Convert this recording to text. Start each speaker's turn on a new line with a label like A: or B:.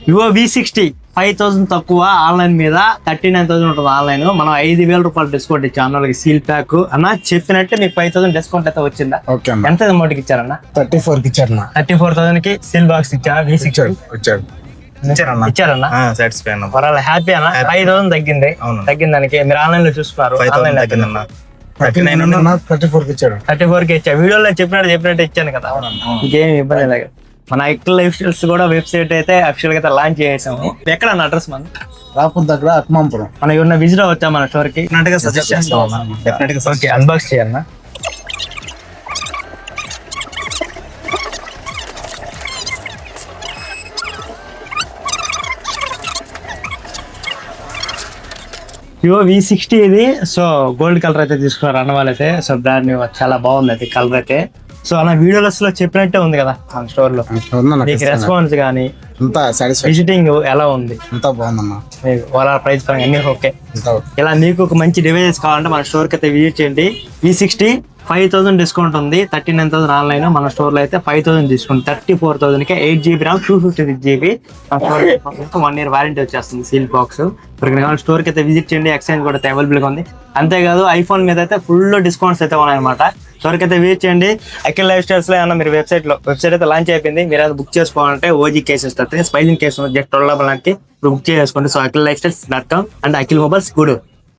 A: Vivo V60 5,000 తక్కువ online మీద 39,000 ఉంటుంది ఆన్లైన్. మనం 5,000 రూపాయలు డిస్కౌంట్ ఇచ్చాం అన్నోళ్ళకి సీల్ ప్యాక్ అన్న. చెప్పినట్టే మీకు 5,000 డిస్కౌంట్ అయితే వచ్చిందా? ఎంత అమౌంట్ కి ఇచ్చారన్న?
B: 34 కి ఇచ్చారన్న.
A: 34,000 కి సీల్ బాక్స్ ఇచ్చారా? V60 ఇచ్చారన్న.
C: సాటిస్ఫై అన్న.
A: పర్వాలేదు, హ్యాపీ అన్న. 5,000 తగ్గింది. తగ్గిన దానికి మీరు ఆన్లైన్ లో చూసుకున్నారు. 34 కి ఇచ్చా. వీడియోలో చెప్పినట్టు ఇచ్చాను కదా, ఇంకేం ఇబ్బంది లేదు. మన అఖిల్ లైఫ్ స్టైల్స్ కూడా వెబ్సైట్ అయితే అఫిషియల్ గా లాంచ్ చేసాము. ఎక్కడ అడ్రస్ మన
B: రాపూర్ దగ్గర అక్మాంపురం.
A: మనం ఏమన్నా విజిట్ అవచ్చా మన స్టోర్ కి?
C: సజెస్ట్ చేస్తాం.
A: ఓకే, అన్బాక్స్ చేయాలన్నా. వివో V60 ఇది. సో గోల్డ్ కలర్ అయితే తీసుకున్నారు అన్న వాళ్ళైతే. సో బ్రాండ్ న్యూ, చాలా బాగుంది అది కలర్ అయితే. సో అన్న వీడియోస్ లో చెప్పినట్టే ఉంది కదా మన స్టోర్ లో. మీకు రెస్పాన్స్ కానీ విజిటింగ్ ఎలా ఉంది?
B: అంతా బాగుందన్న.
A: వాళ్ళ ప్రైస్ పరంగా అన్ని ఓకే. ఇలా మీకు ఒక మంచి డివైజెస్ కావాలంటే మన స్టోర్ కి అయితే విజిట్ చేయండి. V60 5,000 డిస్కౌంట్ ఉంది. 39,000 ఆన్లైన్. మన స్టోర్ లో అయితే 5,000 డిస్కౌంట్. 34,000 కి 8GB RAM 256GB. 1 year warranty వచ్చేస్తుంది సీల్ బాక్స్. స్టోర్ కి అయితే విజిట్ చేయండి. ఎక్స్చేంజ్ కూడా అవైలబుల్ గా ఉంది. అంతేకాదు ఐఫోన్ మీద అయితే ఫుల్ డిస్కౌంట్స్ అయితే ఉన్నాయన్నమాట. స్టోర్ కి అయితే విజిట్ చేయండి. అఖిల్ లైఫ్ స్టైల్స్ లో ఏమన్నా మీరు వెబ్సైట్ అయితే లాంచ్ అయిపోయింది. మీరు అయితే బుక్ చేసుకోవాలంటే OG cases spicing case just 12 book చేసుకోండి. So akhillifestyles.com and Akhil mobiles Gudur.